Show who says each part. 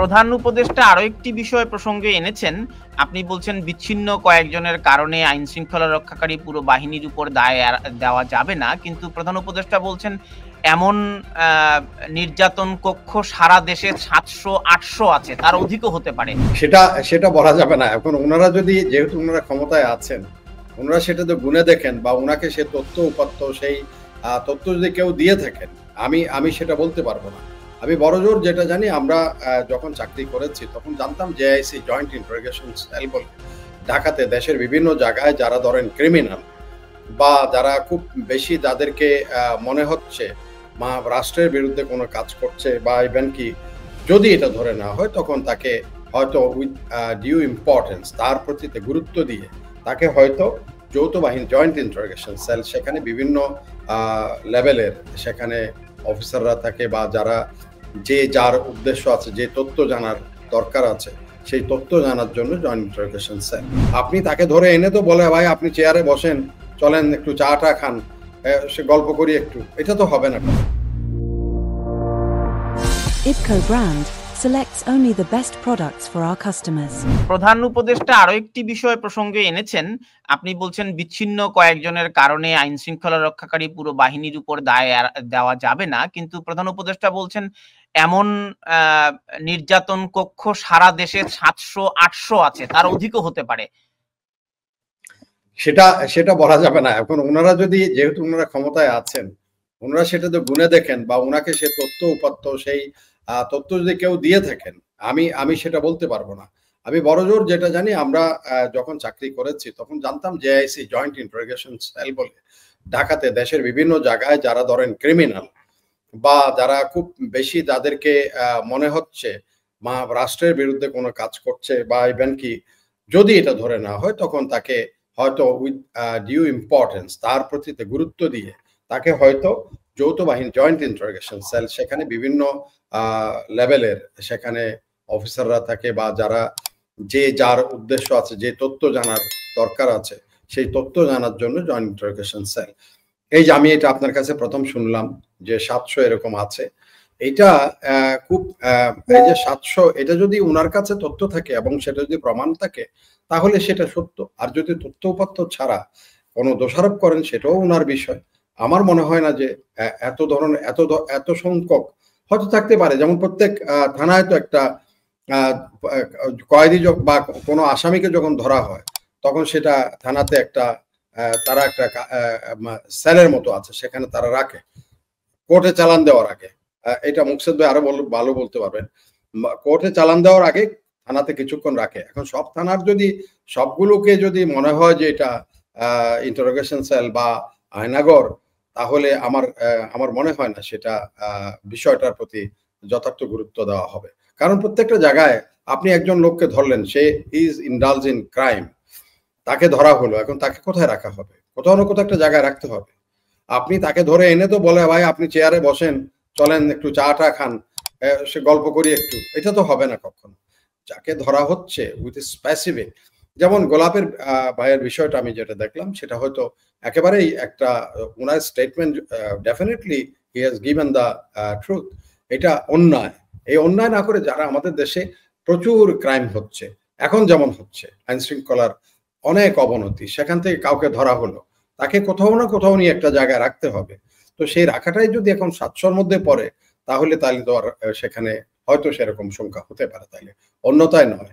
Speaker 1: প্রধান উপদেষ্টা আরো একটি বিষয় প্রসঙ্গে এনেছেন। আপনি বলছেন বিচ্ছিন্ন কয়েকজনের কারণে আইন শৃঙ্খলা রক্ষাকারী পুরো বাহিনীর উপর দায় দেওয়া যাবে না। কিন্তু প্রধান উপদেষ্টা বলছেন এমন আ নির্যাতন কক্ষ সারা দেশে ৭০০-৮০০ আছে, তার অধিকও হতে পারে।
Speaker 2: সেটা বলা যাবে না। এখন উনারা যেহেতু উনারা ক্ষমতায় আছেন, উনারা সেটা তো গুনে দেখেন বা উনাকে সে তথ্য উপাত্ত সেই তথ্য যদি কেউ দিয়ে থাকেন, আমি সেটা বলতে পারবো না। আমি বড়জোর যেটা জানি, আমরা যখন চাকরি করেছি তখন জানতাম জেআইসি জয়েন্ট ইন্টারোগেশন সেল বলে ঢাকাতে দেশের বিভিন্ন জায়গায় যারা ধরেন ক্রিমিনাল বা যারা খুব বেশি যাদেরকে মনে হচ্ছে রাষ্ট্রের বিরুদ্ধে কোনো কাজ করছে বা ইভেন কি যদি এটা ধরে নেওয়া হয়, তখন তাকে হয়তো উইথ ডিউ ইম্পর্টেন্স তার প্রতি গুরুত্ব দিয়ে তাকে হয়তো যৌথ বাহিনী জয়েন্ট ইন্টারোগেশন সেল, সেখানে বিভিন্ন লেভেলের সেখানে অফিসাররা থাকে বা যারা যার উদ্দেশ্য আছে, যে তথ্য জানার দরকার আছে সেই তথ্য জানার জন্য জয়েন্ট ইন্টারোগেশন সেল। আপনি তাকে ধরে এনে তো বলে ভাই আপনি চেয়ারে বসেন, চলেন একটু চাটা খান, সে গল্প করি একটু, এটা তো হবে না।
Speaker 3: IPCO brand selects only the best products for our customers.
Speaker 1: প্রধান উপদেষ্টা আরো একটি বিষয় প্রসঙ্গে এনেছেন। আপনি বলছেন বিচ্ছিন্ন কয়েকজনের কারণে আইন শৃঙ্খলা রক্ষাকারী পুরো বাহিনীর উপর দায় দেওয়া যাবে না। কিন্তু প্রধান উপদেষ্টা বলছেন এমন নির্যাতন কক্ষ সারা দেশে ৭০০-৮০০ আছে, তার অধিকও হতে পারে।
Speaker 2: সেটা বলা যাবে না। এখন ওনারা যেহেতু ওনারা ক্ষমতায় আছেন, ওনারা সেটা তো গুনে দেখেন বা ওনাকে সে তথ্য উপাত্ত সেই তথ্য যদি কেউ দিয়ে থাকেন, আমি সেটা বলতে পারবো না। আমি বড়জোর যেটা জানি, আমরা যখন চাকরি করেছি তখন জানতাম জেআইসি জয়েন্ট ইন্টারোগেশন সেল বলে ঢাকাতে দেশের বিভিন্ন জায়গায় যারা ধরেন ক্রিমিনাল বা যারা খুব বেশি যাদেরকে মনে হচ্ছে রাষ্ট্রের বিরুদ্ধে কোনো কাজ করছে বা ইভেন কি যদি এটা ধরে নেওয়া হয়, তখন তাকে হয়তো উইথ ডিউ ইম্পর্টেন্স তার প্রতি গুরুত্ব দিয়ে তাকে হয়তো যৌথ বাহিনী জয়েন্ট ইন্টারোগেশন সেল, সেখানে বিভিন্ন লেভেলের সেখানে অফিসাররা থাকে বা যারা যার উদ্দেশ্য আছে, যে তথ্য জানার দরকার আছে সেই তথ্য জানার জন্য জয়েন্ট ইন্টারোগেশন সেল। এই যে আমি এটা আপনার কাছে প্রথম শুনলাম যে ৭০০ এরকম আছে, এটা খুব এই যে ৭০০, এটা যদি উনার কাছে তথ্য থাকে এবং সেটা যদি প্রমাণ থাকে তাহলে সেটা সত্য। আর যদি তথ্য উপাত্ত ছাড়া কোনো দোষারোপ করেন সেটাও উনার বিষয়। আমার মনে হয় না যে এত ধরনের এত সংখ্যক হয়তো থাকতে পারে। যেমন প্রত্যেক থানায় তো একটা কয়েদি বা কোনো আসামিকে যখন ধরা হয় তখন সেটা থানাতে তারা একটা সেলের মতো আছে, সেখানে তারা রাখে কোর্টে চালান দেওয়ার আগে। এটা মুকসেদ ভাই আরো ভালো বলতে পারবেন। কোর্টে চালান দেওয়ার আগে থানাতে কিছুক্ষণ রাখে। এখন সব থানার সবগুলোকে যদি মনে হয় যে এটা ইন্টারোগেশন সেল বা আয়নাগর, তাহলে আমার মনে হয় না সেটা বিষয়টার প্রতি যথার্থ গুরুত্ব দেওয়া হবে। কারণ প্রত্যেকটা জায়গায় আপনি একজন লোককে ধরলেন, সে ইজ ইনডালজ ইন ক্রাইম, তাকে ধরা হলো, এখন তাকে কোথায় রাখা হবে? কোথাও না কোথাও একটা জায়গায় রাখতে হবে। আপনি তাকে ধরে এনে তো বলে ভাই আপনি চেয়ারে বসেন, চলেন একটু চাটা খান, সে গল্প করি একটু, এটা তো হবে না কখনো। যাকে ধরা হচ্ছে উইথ স্পেসিফিক, যেমন গোলাপের ভাইয়ের বিষয়টা আমি যেটা দেখলাম, সেটা হয়তো একেবারেই একটা ওনার statement, definitely he has given the truth. এটা অন্যায়। এই অন্যায় না করে যারা আমাদের দেশে প্রচুর ক্রাইম হচ্ছে, এখন যেমন হচ্ছে আইন শৃঙ্খলার অনেক অবনতি, সেখান থেকে কাউকে ধরা হলো, তাকে কোথাও না কোথাও নিয়ে একটা জায়গায় রাখতে হবে। তো সেই রাখাটাই যদি এখন ৭০০-র মধ্যে পড়ে, তাহলে তো আর সেখানে হয়তো সেরকম সংখ্যা হতে পারে, তাইলে অন্যথায় নয়।